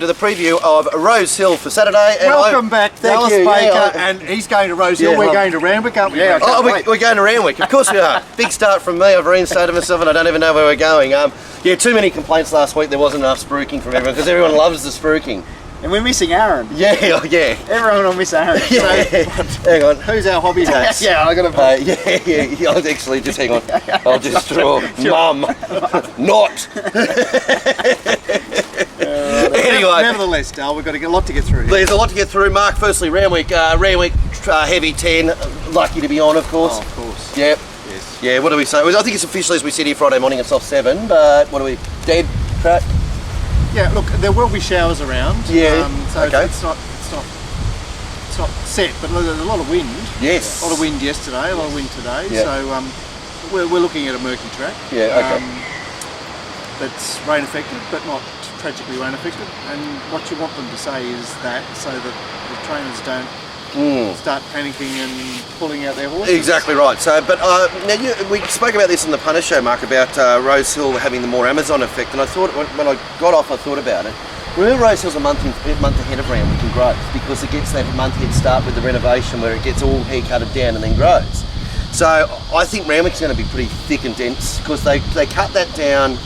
welcome to the preview of Rose Hill for Saturday. And welcome back, Dallas you. Baker, and he's going to Rose Hill. We're going to Randwick, aren't we? Yeah, we're going to Randwick. Of course we are. Big start from me. I've reinstated myself, and I don't even know where we're going. Yeah, too many complaints last week. There wasn't enough spruiking from everyone because everyone loves the spruiking. And we're missing Aaron. Yeah, yeah. Everyone will miss Aaron. Yeah. So, hang on. Who's our hobby horse? Yeah, I got to. Yeah. I'll actually just hang on. I'll just draw Mum, not. Anyway, nevertheless, Dale, we've got a lot to get through here. There's a lot to get through. Mark, firstly, Randwick, heavy 10. Lucky to be on, of course. Oh, of course. Yep. Yes. Yeah. What do we say? I think it's officially as we sit here Friday morning. It's off 7. But what do we? Dead crack. Yeah, look, there will be showers around. Yeah. So okay. It's not set, but there's a lot of wind. Yes. A lot of wind yesterday, a lot of wind today. Yeah. So we're looking at a murky track. Yeah. Okay. That's rain affected, but not tragically rain affected. And what you want them to say is that, so that the trainers don't start panicking and pulling out their horses. Exactly right. So, but now we spoke about this in the Punter Show, Mark, about Rose Hill having the more Amazon effect, and I thought when I got off, I thought about it. Remember, Rose Hill's a month ahead of Randwick in growth because it gets that month head start with the renovation where it gets all hair cutted down and then grows. So I think Randwick's going to be pretty thick and dense because they cut that down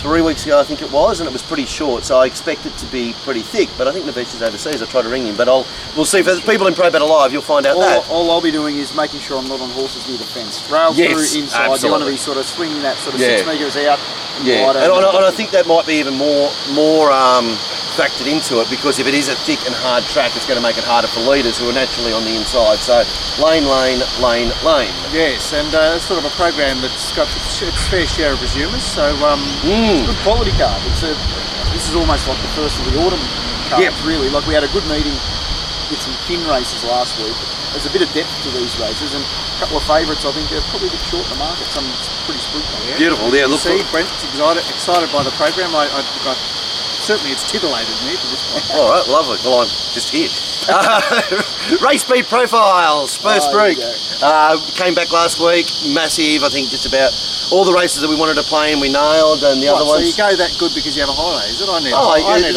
3 weeks ago, I think it was, and it was pretty short, so I expect it to be pretty thick. But I think Navesh is overseas. I tried to ring him, but we'll see. For the people in Pro Better Live, you'll find out that. All I'll be doing is making sure I'm not on horses near the fence. Rail through inside. Absolutely. You want to be sort of swinging that sort of 6 metres out. Yeah, and I think that might be even more factored into it because if it is a thick and hard track, it's going to make it harder for leaders who are naturally on the inside. So lane. Yes, and it's sort of a program that's got its fair share of resumers. So it's a good quality card. This is almost like the first of the autumn cards, really. Like we had a good meeting with some kin races last week. There's a bit of depth to these races, and a couple of favourites I think are probably a bit short in the market. Some pretty spooky. Yeah. Beautiful, yeah. Look, Brent's excited by the program. Certainly it's titillated me to this point. All right, lovely. Well, I'm just here. Race speed profiles, first week. Came back last week, massive. I think just about all the races that we wanted to play and we nailed, and the other ones. So you go that good because you have a holiday, is it? I need a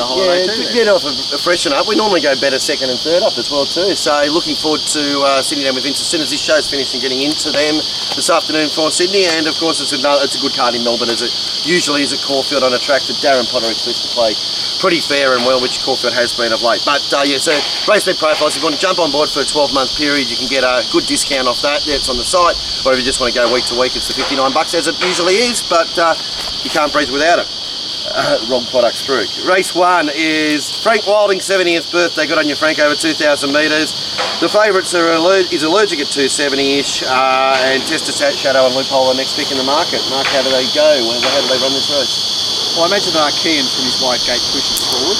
holiday too. Get off a freshen up. We normally go better second and third up as well too. So looking forward to sitting down with Vince as soon as this show's finished and getting into them this afternoon for Sydney. And of course it's a good card in Melbourne, as it usually is at Caulfield on a track that Darren Potter expects to play pretty fair and well, which Caulfield has been of late. But yeah, so race speed profiles, if you want to jump on board for a 12-month period, you can get a good discount off that. It's on the site. Or if you just want to go week to week, it's the $59 as it usually is, but you can't breathe without it. Wrong products through. Race 1 is Frank Wilding's 70th birthday. Good on you, Frank, over 2,000 metres. The favourites is Allergic at 270-ish, and Tester Shadow and Loophole are next pick in the market. Mark, how do they go? How do they run this race? Well, I imagine Archean from his wide gate pushes forward.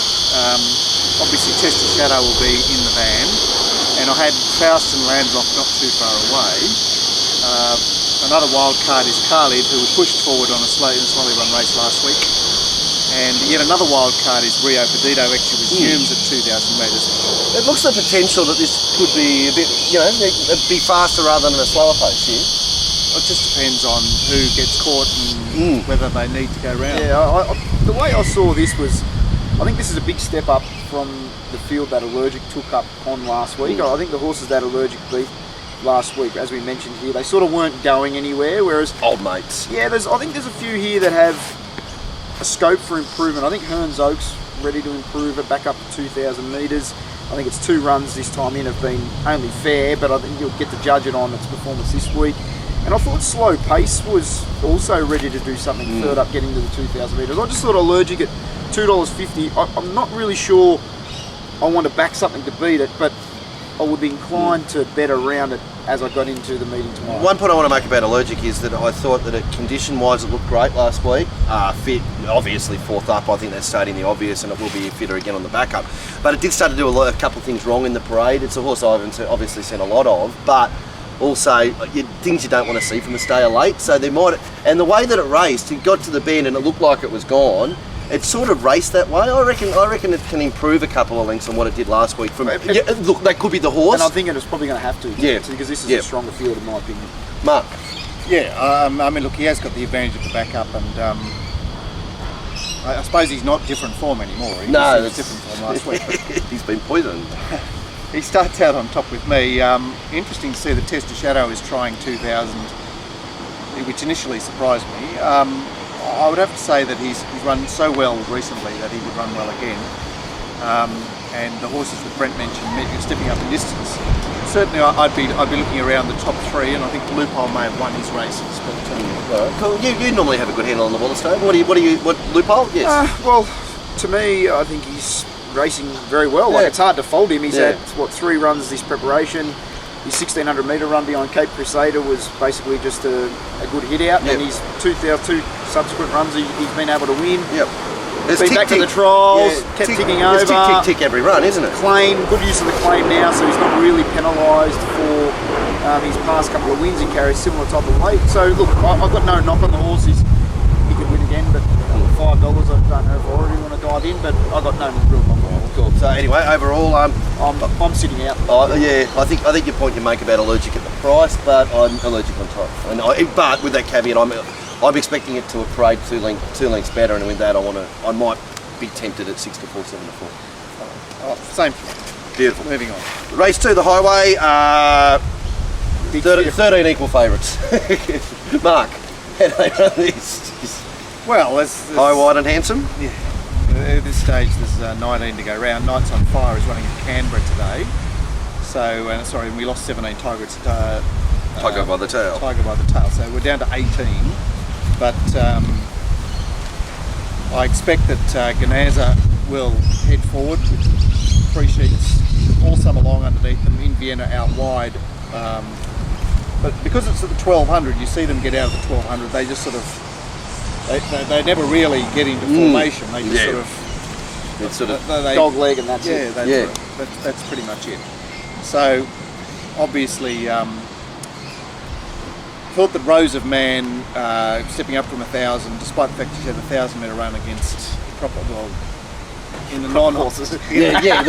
Obviously, Tester Shadow will be in the van, and I had Faust and Landlock not too far away. Another wild card is Khalid, who was pushed forward on a slowly run race last week. And yet another wild card is Rio Perdido, actually resumes at 2,000 metres. It looks the potential that this could be a bit, be faster rather than a slower pace here. It just depends on who gets caught and whether they need to go round. Yeah, the way I saw this was, I think this is a big step up from the field that Allergic took up on last week. I think the horses that Allergic beat last week, as we mentioned here, they sort of weren't going anywhere, whereas old mates. Yeah, I think there's a few here that have a scope for improvement. I think Hearns Oaks ready to improve it back up to 2,000 metres. I think its 2 runs this time in have been only fair, but I think you'll get to judge it on its performance this week. And I thought Slow Pace was also ready to do something third up, getting to the 2,000 metres. I just thought Allergic at $2.50. I'm not really sure I want to back something to beat it, but I would be inclined to bet around it as I got into the meeting tomorrow. One point I want to make about Allergic is that I thought that condition-wise it looked great last week. Fit, obviously fourth up. I think that's stating the obvious, and it will be fitter again on the backup. But it did start to do a couple of things wrong in the parade. It's a horse I haven't obviously seen a lot of, but also things you don't want to see from a stayer late. So they might, and the way that it raced, it got to the bend and it looked like it was gone. It sort of raced that way. I reckon it can improve a couple of lengths on what it did last week. Look, that could be the horse. And I think it's probably going to have to. Yeah. Because this is a stronger field, in my opinion. Mark. Yeah, I mean, look, he has got the advantage of the backup, and I suppose he's not different form anymore. He No, was different form last week. He's been poisoned. He starts out on top with me. Interesting to see that Tester Shadow is trying 2000, which initially surprised me. I would have to say that he's run so well recently that he would run well again. And the horses that Brent mentioned, stepping up in distance. Certainly, I'd be looking around the top 3, and I think Loophole may have won his races. But All right, cool. You normally have a good handle on the Wallerstone. What Loophole? Yes. Well, to me, I think he's racing very well. Like, it's hard to fault him. He's had 3 runs this preparation. His 1600 metre run behind Cape Crusader was basically just a good hit out, and his two subsequent runs he's been able to win. Yep. He's been back to the trials, kept ticking over. It's tick every run, isn't it? Claim, good use of the claim now, so he's not really penalised for his past couple of wins. He carries similar type of weight. So look, I've got no knock on the horse. He could win again, but $5, I don't know if I already want to dive in, but I've got no real knock on the horse. Cool. So anyway, overall, I'm sitting out. Yeah, I think your point you make about allergic at the price, but I'm allergic on top. But with that caveat, I'm expecting it to parade two lengths better, and with that, I might be tempted at 6 to 4, 7 to 4. Same. Beautiful. Moving on. Race 2, the Highway. 13 equal favourites. Mark, how do they run these? Well, there's High, wide, and handsome. Yeah. At this stage, there's 19 to go round. Knights on Fire is running in Canberra today. So, sorry, we lost 17. Tiger by the tail. Tiger by the tail. So we're down to 18. But I expect that Ganaza will head forward with 3 sheets all summer long underneath them, in Vienna out wide. But because it's at the 1200, you see them get out of the 1200. They just sort of they never really get into formation. They just sort of they dog leg, and that's it. That's pretty much it. So obviously. Thought that Rose of Man, stepping up from 1000, despite the fact that she had a 1000 metre run against in the non-horses, the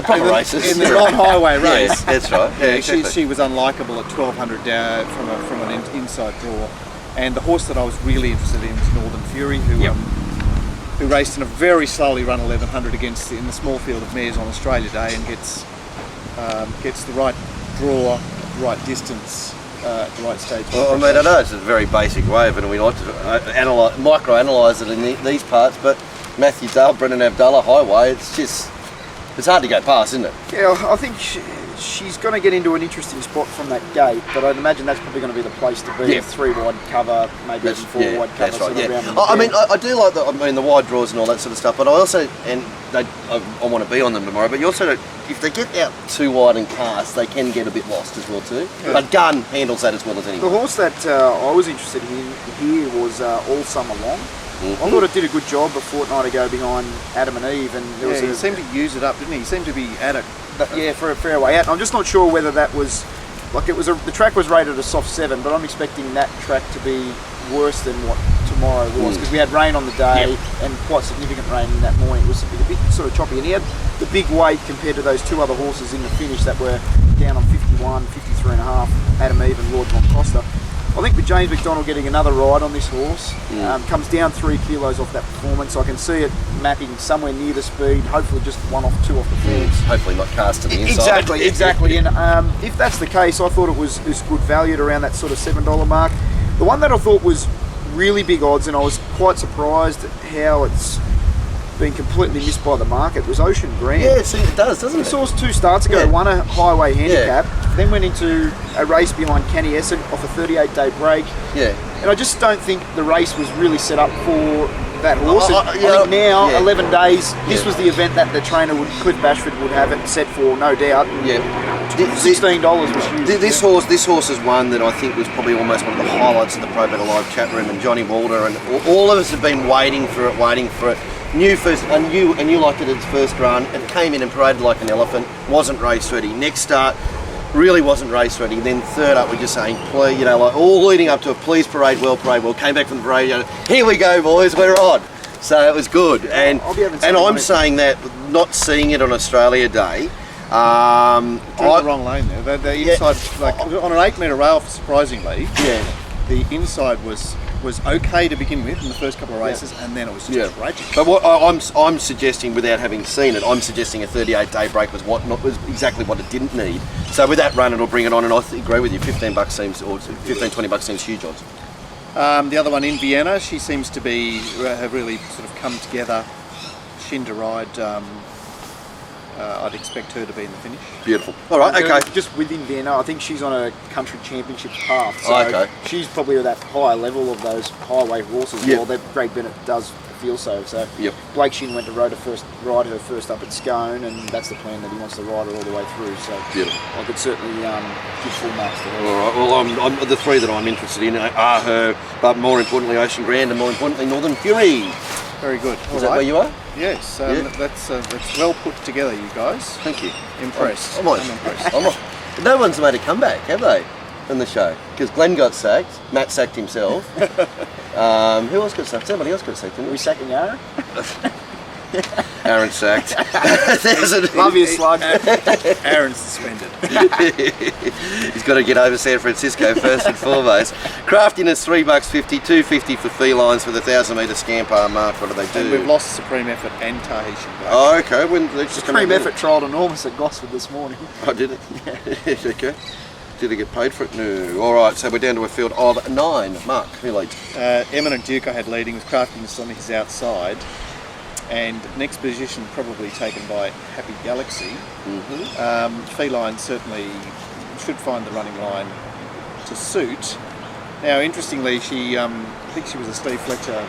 proper races, in the non-highway race. Yeah, that's right. Yeah, exactly. She was unlikable at 1200 from an inside draw, and the horse that I was really interested in was Northern Fury, who raced in a very slowly run 1100 in the small field of mares on Australia Day, and gets the right draw, the right distance. At the right stage. Well, I know it's a very basic way of it, and we like to micro-analyse it in these parts, but Matthew Dale, Brendan Abdullah, Highway, it's hard to go past, isn't it? Yeah, I think she's going to get into an interesting spot from that gate, but I'd imagine that's probably going to be the place to be. 3 wide cover, maybe even 4 wide cover. That's right, I do like the wide draws and all that sort of stuff, but I also, I want to be on them tomorrow, but you also, if they get out too wide and cast, they can get a bit lost as well too. Yeah. But Gunn handles that as well as anyone. The horse that I was interested in here was All Summer Long. I thought it did a good job a fortnight ago behind Adam and Eve, and he seemed to use it up, didn't he? He seemed to be at it. For a fair way out. I'm just not sure whether that was the track was rated a soft 7, but I'm expecting that track to be worse than what tomorrow was, because we had rain on the day and quite significant rain in that morning. It was a bit sort of choppy, and he had the big weight compared to those 2 other horses in the finish that were down on 51, 53.5, Adam Eve and Lord Von Costa. I think with James McDonald getting another ride on this horse, comes down 3 kilos off that performance. I can see it mapping somewhere near the speed, hopefully just 1 off 2 off the fence. Hopefully not cast to the inside. Exactly. And if that's the case, I thought it was good value at around that sort of $7 mark. The one that I thought was really big odds, and I was quite surprised at how it's been completely missed by the market, was Ocean Grand. Yeah, see, it does, doesn't it? Saw us 2 starts ago, won a highway handicap, then went into a race behind Canny Essen off a 38-day break. Yeah. And I just don't think the race was really set up for that horse. I think now, 11 days, this was the event that the trainer, Cliff Bashford, would have it set for, no doubt. $16 was huge. This horse is one that I think was probably almost one of the highlights of the Pro Better Live chat room, and Johnny Walder and all of us have been waiting for it. You liked it its first run. It came in and paraded like an elephant. Wasn't race ready. Next start, really wasn't race ready. Then third up, we're just saying, please, all leading up to it. Please parade well. Came back from the parade. Here we go, boys. We're on. So it was good. And I'm saying that, not seeing it on Australia Day. The wrong lane there. The inside, on an 8 metre rail, surprisingly. The inside was was okay to begin with in the first couple of races, and then it was just tragic. But what I'm suggesting, without having seen it, I'm suggesting a 38-day break was was exactly what it didn't need. So with that run, it'll bring it on, and I agree with you. $15 seems, or $15-20 seems huge odds. The other one in Vienna, she seems to have really sort of come together. Shin to ride. I'd expect her to be in the finish. Beautiful. All right, okay. Just within Vienna, I think she's on a country championship path. So she's probably at that higher level of those highway horses. Well, that Greg Bennett does feel so. So Blake Shin went to ride her first up at Scone, and that's the plan, that he wants to ride her all the way through. So I could certainly give full marks to her. All right. Well, the three that I'm interested in are her, but more importantly, Ocean Grand, and more importantly, Northern Fury. Very good. Is that where you are? Yes, that's well put together, you guys. Thank you. Impressed. I'm impressed. No one's made a comeback, have they, in the show? Because Glenn got sacked, Matt sacked himself. Who else got sacked? Somebody else got sacked, didn't Are we sacking Aaron? Aaron sacked. Love you, slug. Aaron's suspended. He's got to get over San Francisco first and foremost. Craftiness $3.50, $2.50 for felines for the 1,000-metre scamper mark. What do they do? And we've lost Supreme Effort and Tahitian Black. Oh, okay. Supreme Effort trialled enormous at Gosford this morning. Oh, did it? Yeah. Okay. Did they get paid for it? No. All right, so we're down to a field of 9. Mark, who leads? Eminent Duke I had leading with Craftiness on his outside. And next position probably taken by Happy Galaxy. Feline certainly should find the running line to suit. Now, interestingly, she I think she was a Steve Fletcher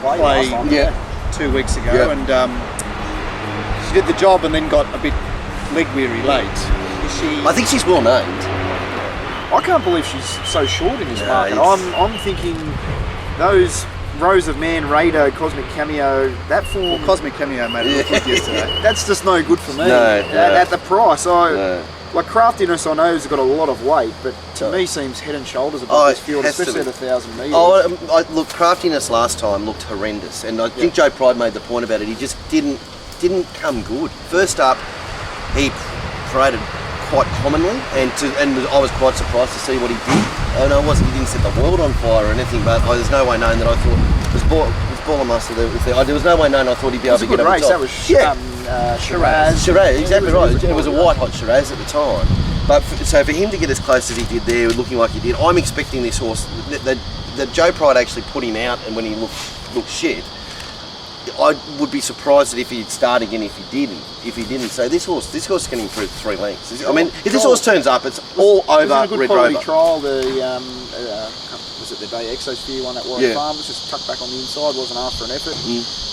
play 2 weeks ago, and she did the job and then got a bit leg weary late. I think she's well named. I can't believe she's so short in this market. I'm thinking those Rose of Man, Raider, Cosmic Cameo, that form... Well, Cosmic Cameo made it look good yesterday. That's just no good for me. No. At the price. Like Craftiness, I know has got a lot of weight, but to me seems head and shoulders above this field, especially at 1,000 metres. Look, Craftiness last time looked horrendous, and I think Joe Pride made the point about it. He just didn't come good. First up, he paraded quite commonly, and I was quite surprised to see what he did. And he didn't set the world on fire or anything, but there's no way known that I thought it was Baller Master. There was no way known I thought he'd be able to get over the top. That was Shiraz. Shiraz, exactly right. It was a white hot Shiraz at the time. But so for him to get as close as he did there, looking like he did, I'm expecting this horse that Joe Pride actually put him out, and when he looked shit, I would be surprised that if he'd start again if he didn't. So this horse can improve 3 lengths. I mean, if this horse turns up, it's all over Red Rover. Trial, was it the Bay Exosphere one at Warwick Farm? It was just tucked back on the inside, wasn't after an effort.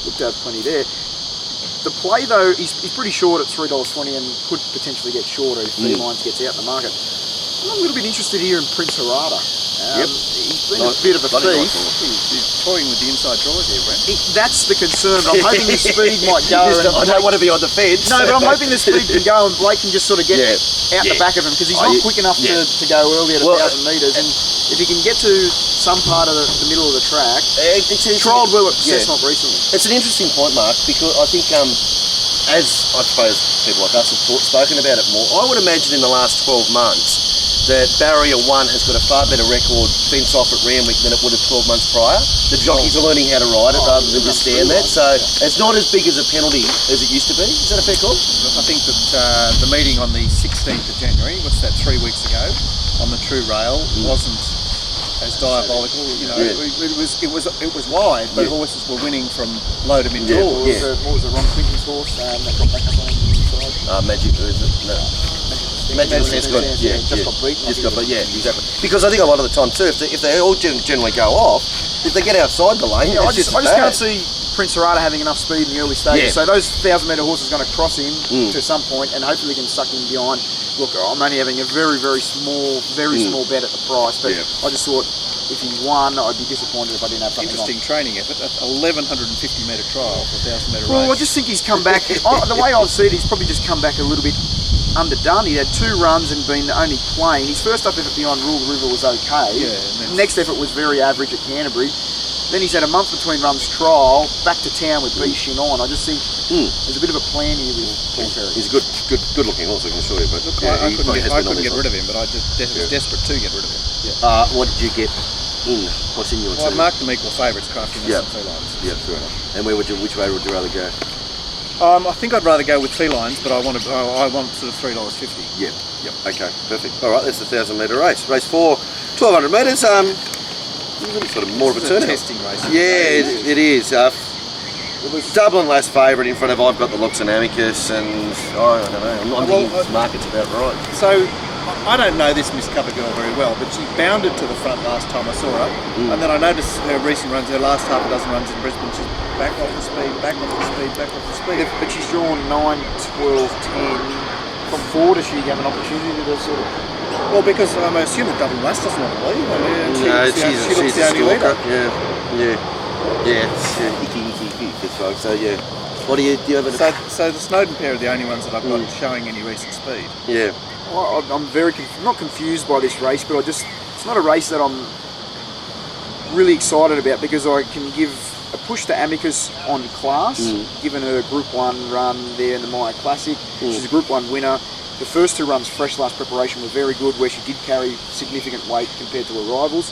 Looked to have plenty there. The play though, he's pretty short at $3.20 and could potentially get shorter if Felines gets out in the market. I'm a little bit interested here in Prince Harada. He's been a bit of a thief. He's toying with the inside draw here, Brent. That's the concern. I'm hoping the speed might go. I don't want to be on the fence. No, but I'm hoping the speed can go and Blake can just sort of get out the back of him, because he's not quick enough to go early at 1,000 metres. And if he can get to some part of the middle of the track, trialled well at Cessnock recently. It's an interesting point, Mark, because I think as I suppose people like us have spoken about it more, I would imagine in the last 12 months that Barrier 1 has got a far better record fence off at Randwick than it would have 12 months prior. The jockeys are learning how to ride it rather than just stand there. So it's not as big as a penalty as it used to be. Is that a fair call? I think that the meeting on the 16th of January, what's that, 3 weeks ago, on the True Rail wasn't as diabolical. You know, it was wide, but horses were winning from low to mid draws. What was the Ron Quinton's horse that got back up on the inside? Magic, is it? No. Magic Sense got exactly. Because I think a lot of the time too, if they all generally go off, if they get outside the lane, I just can't see Prince Harada having enough speed in the early stages. So those 1,000 metre horses are going to cross him to some point, and hopefully can suck him behind. Look, I'm only having a very small bet at the price, but I just thought if he won, I'd be disappointed if I didn't have something Interesting training effort, 1,150 metre trial for 1,000 metre race. Well, I just think he's come back. The way I see it, he's probably just come back a little bit underdone. He had 2 runs and been only playing. His first up effort beyond Rule the River was okay. Next effort was very average at Canterbury. Then he's had a month between runs trial, back to town with B Shin on. I just think there's a bit of a plan here with Paul Perry. He's a good looking horse, I can assure you. But look, I couldn't get rid of him, but I was desperate to get rid of him. What did you get in? What's in your Well, I team? marked them equal favourites, craftiness Yeah. and felines. Yeah, fair enough. And which way would you rather go? I think I'd rather go with felines, but I want sort of $3.50. Yeah. Yep. Okay, perfect. All right, that's the 1,000-metre race. Race 4, 1,200 metres. Sort of more of a It's turnout. testing race. Yeah, it is. Dublin last favourite in front of I've Got the Looks and Amicus, and I don't know. I'm thinking this market's about right. So I don't know this Miss Cover Girl very well, but she bounded to the front last time I saw her, and then I noticed her recent runs, her last half a dozen runs in Brisbane, she's back off the speed, back off the speed, back off the speed. But she's drawn 9, 12, 10 from 4. Does she have an opportunity to sort of... Well, because I assume that Dublin Lass doesn't want to leave. No, She looks she's the a only stalker. leader. Yeah, it's icky, good folk. So yeah, do you have a... So the Snowden pair are the only ones that I've got showing any recent speed. Yeah. Well, I'm very not confused by this race, but it's not a race that I'm really excited about, because I can give a push to Amicus on class, given her Group 1 run there in the Maya Classic. She's a Group 1 winner. The first 2 runs, fresh last preparation, were very good, where she did carry significant weight compared to her rivals.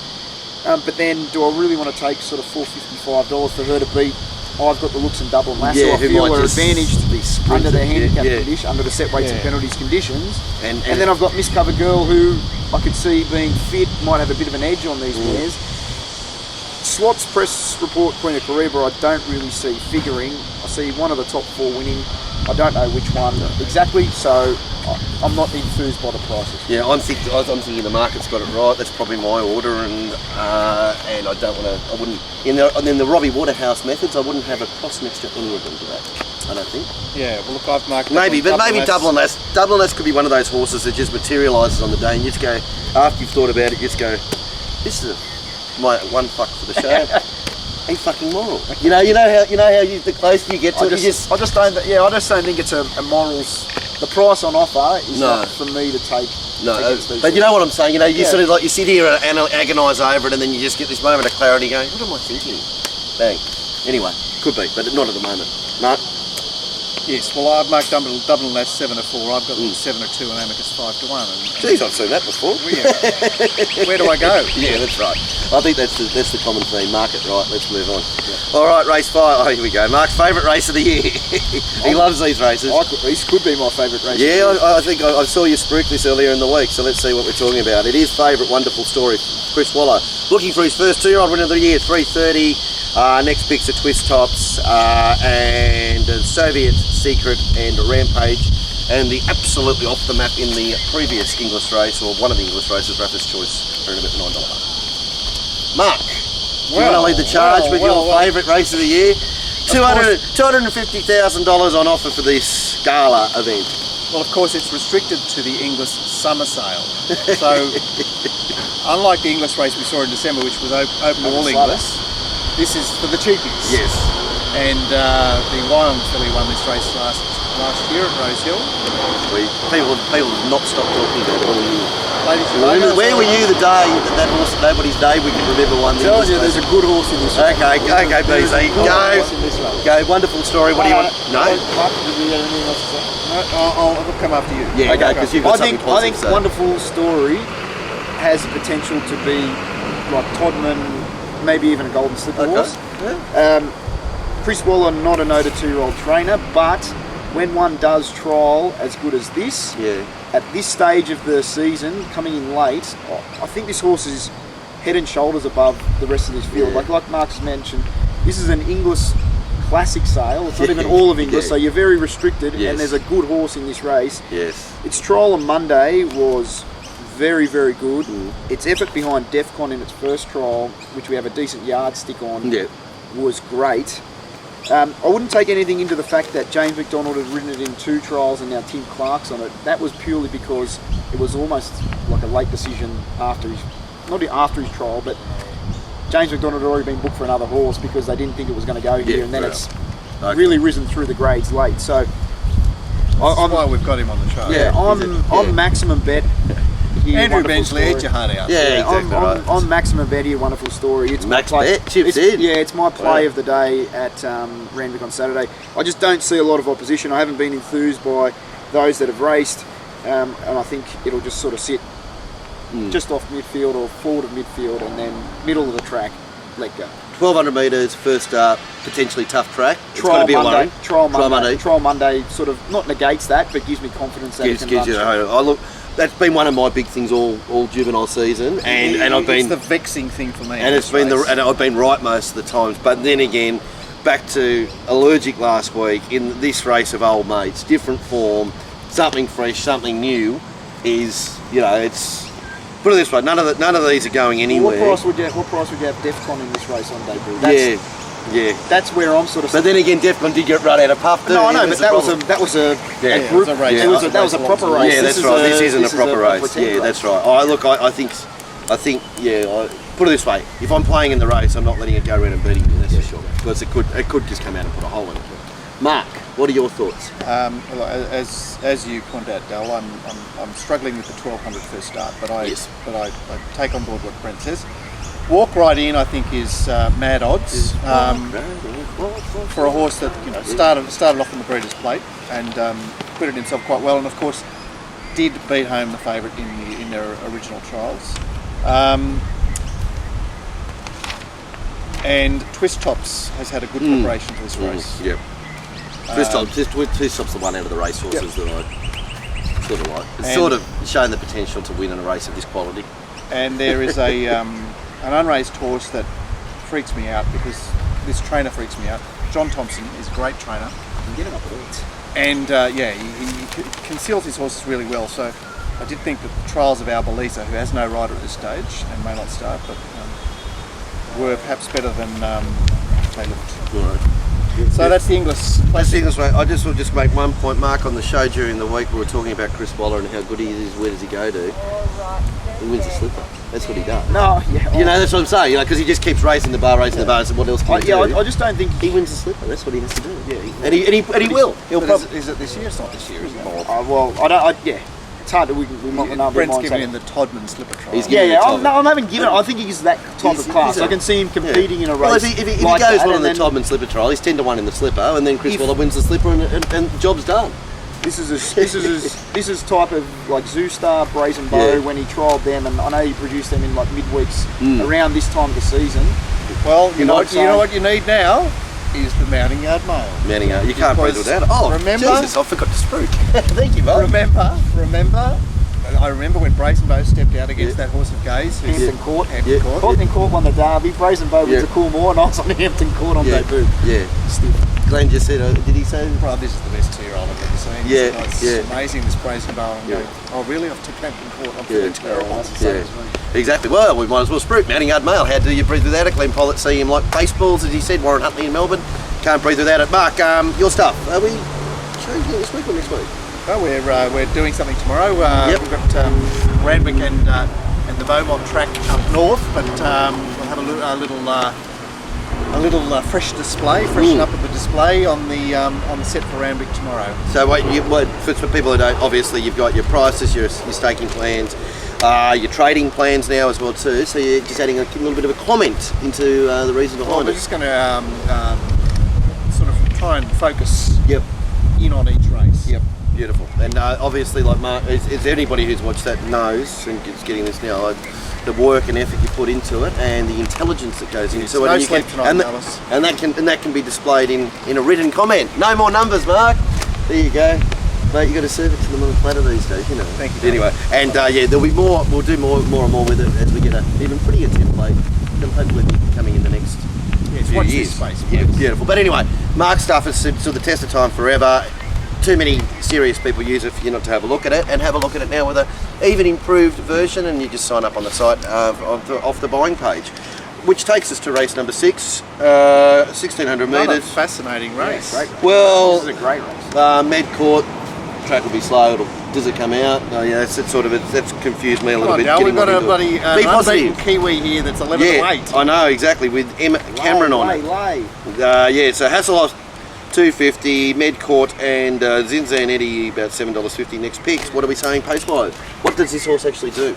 But then, do I really want to take sort of $455 for her to beat I've Got the Looks and Dublin Lass? Yeah, I who feel might we're just advantaged be sprinted, under the handicap yeah. condition, under the set weights and Yeah. penalties conditions. And then I've got Miss Cover Girl, who I could see being fit, might have a bit of an edge on these mares. Slots press report Queen of Kariba, I don't really see figuring. I see one of the top 4 winning. I don't know which one exactly, so I'm not enthused by the prices. Yeah, I'm thinking the market's got it right. That's probably my order, and I don't want to. I wouldn't in the Robbie Waterhouse methods. I wouldn't have a cross next to any of them today. I don't think. Yeah, well look, I've marked Maybe Dublin Lass. Lass could be one of those horses that just materialises on the day, and you just go after you've thought about it. You just go, this is my one fuck for the show. Ain't fucking moral. You know how the closer you get to it, I just don't think it's a morals. The price on offer is not for me to take. No, but you know what I'm saying. You sort of like you sit here and agonise over it, and then you just get this moment of clarity, going, "What am I thinking?" Bang. Anyway, could be, but not at the moment. Mark. Yes, well I've marked Dublin Lass 7-4. I've got 7-2 and Amicus 5-1. Jeez, I've seen that before. Where do I go? Yeah, that's right. I think that's the common theme. Market right. Let's move on. Yeah. All right, race 5. Oh, here we go. Mark's favourite race of the year. He loves these races. This could be my favourite race. Yeah, I think I saw you spruik this earlier in the week, so let's see what we're talking about. It is favourite, wonderful story. Chris Waller looking for his first 2-year-old winner of the year, 3:30. Next picks are Twist Tops and Soviet Secret and Rampage, and the absolutely off the map in the previous English race, or one of the English races, Rapper's Choice, earning about $9. Mark, do you want to lead the charge with your favourite race of the year? $250,000 on offer for this gala event. Well, of course, it's restricted to the English summer sale. So, unlike the English race we saw in December, which was open to all English, this is for the cheapies. Yes. And the Wyong filly won this race last year at Rose Hill. People have not stopped talking about it all year. Where were you the day that horse, nobody's day we can remember won the Tells you there's a good horse in this race. Okay, BC. Go, wonderful story. What do you want? No? Mark, did you have anything else to say? I'll come after you. Yeah, okay, because you've got something positive. I think Wonderful Story has the potential to be like Todman, maybe even a Golden Slipper horse. Yeah. Chris Waller, not a noted 2-year-old trainer, but when one does trial as good as this, at this stage of the season, coming in late, I think this horse is head and shoulders above the rest of this field. Like Mark's mentioned, this is an English classic sale. It's not even all of English, so you're very restricted, and there's a good horse in this race. Yes. Its trial on Monday was very, very good. Its effort behind Defcon in its first trial, which we have a decent yardstick on, was great. I wouldn't take anything into the fact that James McDonald had ridden it in 2 trials and now Tim Clark's on it. That was purely because it was almost like a late decision after not after his trial, but James McDonald had already been booked for another horse because they didn't think it was going to go here, and then it's really risen through the grades late. So that's why we've got him on the show. I'm maximum bet. Andrew Bensley, eat your heart out. I'm maximum bet here. Wonderful Story. It's Max my play. bet. Chips in. Yeah, it's my play of the day at Randwick on Saturday. I just don't see a lot of opposition. I haven't been enthused by those that have raced, and I think it'll just sort of sit just off midfield or forward of midfield, and then middle of the track, let go. 1,200 metres, first start, potentially tough track. It's going to be a worry. Trial Monday sort of not negates that, but gives me confidence that Gives you. Look, that's been one of my big things all juvenile season, and I've been. It's the vexing thing for me. And and I've been right most of the times. But then again, back to allergic last week in this race of old mates, different form, something fresh, something new. Is it's. Put it this way, none of these are going anywhere. What price would you have Defcon in this race on debut? Yeah. That's where I'm sort of. But then again, Defcon did get run out of puff. No, I know, but that was a group. That was a proper race. Yeah, that's right. This isn't a proper race. Yeah, that's right. I think. Put it this way: if I'm playing in the race, I'm not letting it go around and beating me. That's for sure. Because it could just come out and put a hole in it. Mark, what are your thoughts? As you point out, Dal, I'm struggling with the 1,200 first start, but I take on board what Brent says. Walk right in, I think, is mad odds for a horse that started off on the Breeders' Plate and acquitted himself quite well, and of course did beat home the favourite in their original trials. And Twist Tops has had a good preparation for this race. Yep. Twist Top's the one out of the racehorses that I sort of like. It's sort of shown the potential to win in a race of this quality. And there is an unraised horse that freaks me out because this trainer freaks me out. John Thompson is a great trainer. You get him up points. And he conceals his horses really well. So I did think that the trials of Albalisa, who has no rider at this stage and may not start, but were perhaps better than they looked. All right. So that's the English. That's the English way. I just will just make one point, Mark. On the show during the week, we were talking about Chris Waller and how good he is. Where does he go to? He wins the slipper. That's what he does. No, yeah. That's what I'm saying. because he just keeps racing the bar. And what else can he do? I just don't think he wins the slipper. That's what he has to do. Yeah, and he will. Is it this year? It's not this year, is it? It's hard to. Brent's giving him the Todman slipper trial. I haven't given it. I think he's that type of class. I can see him competing in a race. Well, if he goes one of the Todman slipper trial, he's 10-1 in the slipper, and then Chris Waller wins the slipper, and the job's done. This is type of like Zoostar, Brazen Bow when he trialled them, and I know he produced them in like midweeks around this time of the season. Well, you know what you need now is the Mounting Yard Mail. Mounting Yard, you can't breathe without it. Oh, remember? Jesus, I forgot to spruik. Thank you, Mark. Remember. I remember when Brazen Bow stepped out against that horse of Gaze. Hampton Court. Hampton Court won the Derby. Brazen Bow was a cool more, and I was on Hampton Court on debut. Yeah. Glenn just said, did he say? Well, this is the best 2-year-old I've ever seen. It's amazing, this Brazen Bow. And going, oh, really? I've took Hampton Court. I'm feeling terrible. Exactly. Well, we might as well spruik. Mounting Yard Mail. How do you breathe without it? Glenn Pollett see him like baseballs, as he said. Warren Huntley in Melbourne. Can't breathe without it. Mark, your stuff. Are we showing you this week or next week? Well, we're doing something tomorrow. We've got Randwick and the Beaumont track up north, but we'll have a little fresh display, freshen up the display on the set for Randwick tomorrow. So for people who don't, obviously you've got your prices, your staking plans, your trading plans now as well too. So you're just adding a little bit of a comment into the reason behind it. We're just going to sort of try and focus in on each race. Yep. Beautiful. And obviously, like Mark, is anybody who's watched that knows and is getting this now, the work and effort you put into it and the intelligence that goes into it. No sleep tonight, Alice. And that can be displayed in a written comment. No more numbers, Mark. There you go. Mate, you got to serve it to them on the platter these days, Thank you. Anyway, and there'll be more. We'll do more and more with it as we get an even prettier template. It'll hopefully be coming in the next few years. Beautiful. But anyway, Mark's stuff has stood the test of time forever. Too many serious people use it for you not to have a look at it, and have a look at it now with an even improved version, and you just sign up on the site off the buying page, which takes us to race number 6, 1600 metres. Fascinating race. Great race. Well, this is a great race. Med Court track will be slow. Does it come out? That's confused me a little bit. We've got a bloody unbeaten Kiwi here that's 11 to 8. I know exactly, with Emma Cameron on it. So Hasselhoff 250, Medcourt and Zinzan Eddie about $7.50 next picks. What are we saying pace-wise? What does this horse actually do?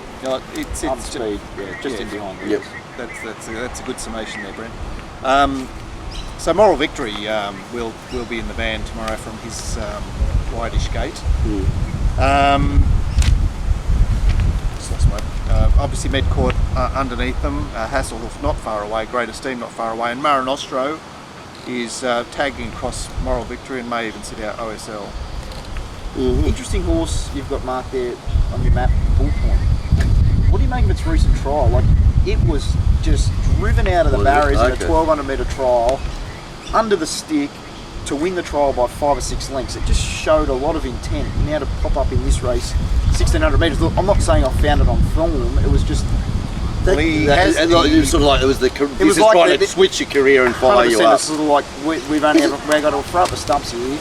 It's speed, just in behind. Yep. That's a good summation there, Brent. So Moral Victory will be in the van tomorrow from his wideish gate. just lost smoke. Obviously Medcourt underneath them, Hasselhoff not far away, Great Esteem not far away, and Marinostro is tagging across Moral Victory and may even sit out OSL. Interesting horse you've got marked there on your map, Bull Point. What do you make of its recent trial? Like, it was just driven out of the barriers in a 1200 metre trial, under the stick, to win the trial by 5 or 6 lengths. It just showed a lot of intent now to pop up in this race, 1600 metres. Look, I'm not saying I found it on film, it was just... it was sort of like it was the. This is like trying to switch your career and follow you up. It's sort of like we've only ever got to throw up the stumps here.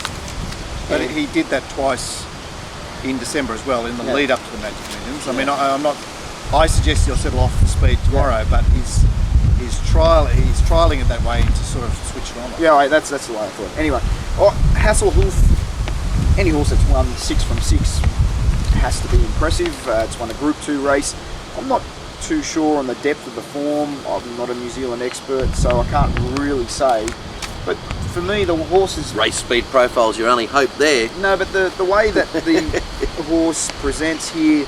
But he did that twice in December as well, in the lead up to the Magic Millions. I mean, I'm not. I suggest he'll settle off the speed tomorrow, but he's trialling it that way to sort of switch it on. Yeah, that's the way I thought. Anyway, Hasselhoff, any horse that's won 6 from 6 has to be impressive. It's won a Group 2 race. I'm not too sure on the depth of the form. I'm not a New Zealand expert, so I can't really say. But for me, the horse is... Race speed profile's your only hope there. No, but the way that the horse presents here,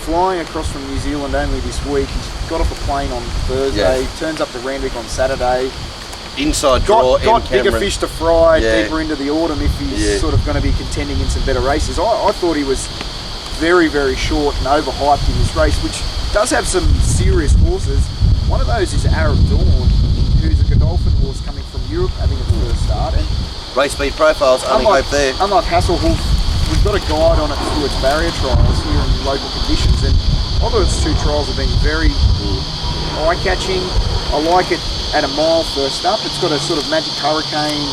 flying across from New Zealand only this week, he's got off a plane on Thursday, turns up to Randwick on Saturday. Inside draw, got bigger fish to fry deeper into the autumn if he's sort of going to be contending in some better races. I thought he was very, very short and overhyped in this race, which does have some serious horses. One of those is Arab Dawn, who's a Godolphin horse coming from Europe, having a first start. And race speed profiles, only hope there. Unlike Hasselhoff, we've got a guide on it through its barrier trials here in local conditions, and although its 2 trials have been very eye-catching, I like it at a mile first up. It's got a sort of Magic Hurricane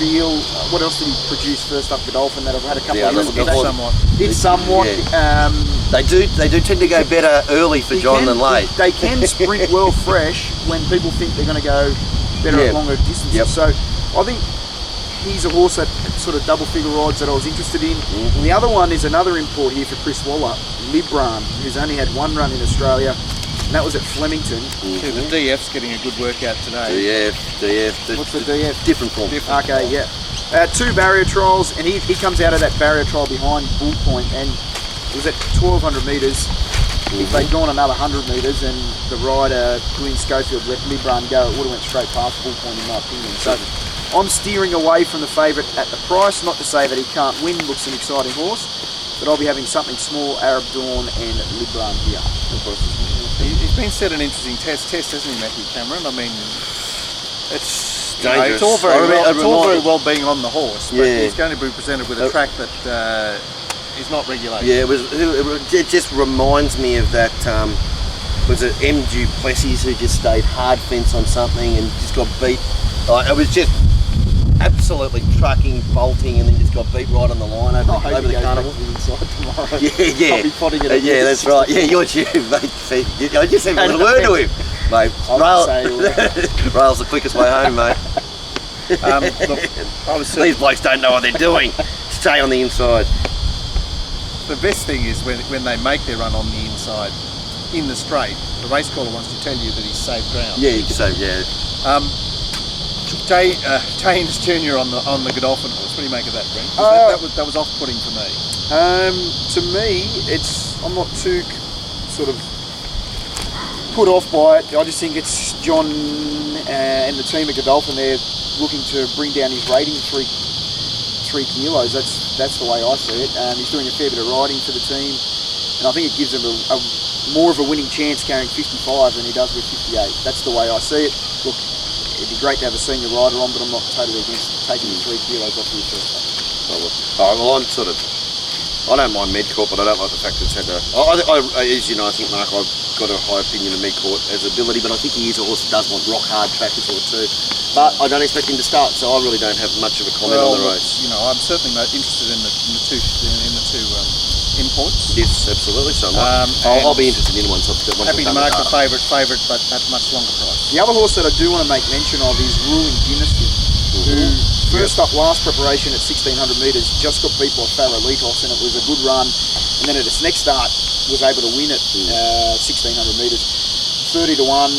feel. What else did he produce first up Godolphin that I've had a couple of years ago? It's somewhat. They do tend to go better early for John than late. They can sprint well fresh when people think they're going to go better at longer distances. So I think he's a horse at sort of double figure odds that I was interested in. And the other one is another import here for Chris Waller, Libran, who's only had 1 run in Australia, and that was at Flemington. Yeah, the DF's getting a good workout today. DF. What's the DF? Different form. Okay, yeah. 2 barrier trials, and he comes out of that barrier trial behind Bull Point, and it was at 1200 metres. If they'd gone another 100 metres and the rider, Quinn Schofield, let Libran go, it would have went straight past Bull Point in my opinion. So I'm steering away from the favourite at the price, not to say that he can't win, looks an exciting horse, but I'll be having something small, Arab Dawn and Libran here. He's been set an interesting test, hasn't he, Matthew Cameron? I mean, it's dangerous. It's all very well being on the horse, but he's going to be presented with a track that is not regulated. Yeah, it just reminds me of that. Was it M. Duplessis who just stayed hard fence on something and just got beat? It was just absolutely trucking, bolting, and then just got beat right on the line over the carnival. Tomorrow. Yeah. I'll be potting it. Yeah, that's right. Yeah, you're due, mate. I just haven't got a word to him, mate. Rail's the quickest way home, mate. Look, these blokes don't know what they're doing. Stay on the inside. The best thing is when they make their run on the inside, in the straight, the race caller wants to tell you that he's safe ground. Yeah, you can say, James Jr. on the Godolphin horse. What do you make of that, Brent? That was off-putting for me. To me, I'm not too sort of put off by it. I just think it's John and the team at Godolphin. They're looking to bring down his rating 3 kilos. That's the way I see it. He's doing a fair bit of riding for the team, and I think it gives him a more of a winning chance carrying 55 than he does with 58. That's the way I see it. Look, it'd be great to have a senior rider on, but I'm not totally against taking 3 kilos off the first time. Well, I don't mind Medcourt, but I don't like the fact that it's had as you know, I think, Mark, I've got a high opinion of Medcourt as ability, but I think he is a horse that does want rock hard trackers or 2. But I don't expect him to start, so I really don't have much of a comment on the race. You know, I'm certainly interested in the two imports. Yes, absolutely. So I'll be interested in one. Happy to mark the favourite, but at a much longer price. The other horse that I do want to make mention of is Ruling Dynasty, who first up last preparation at 1600 metres just got beat by Farolitos, and it was a good run, and then at its next start was able to win at 1600 metres. 30 to 1,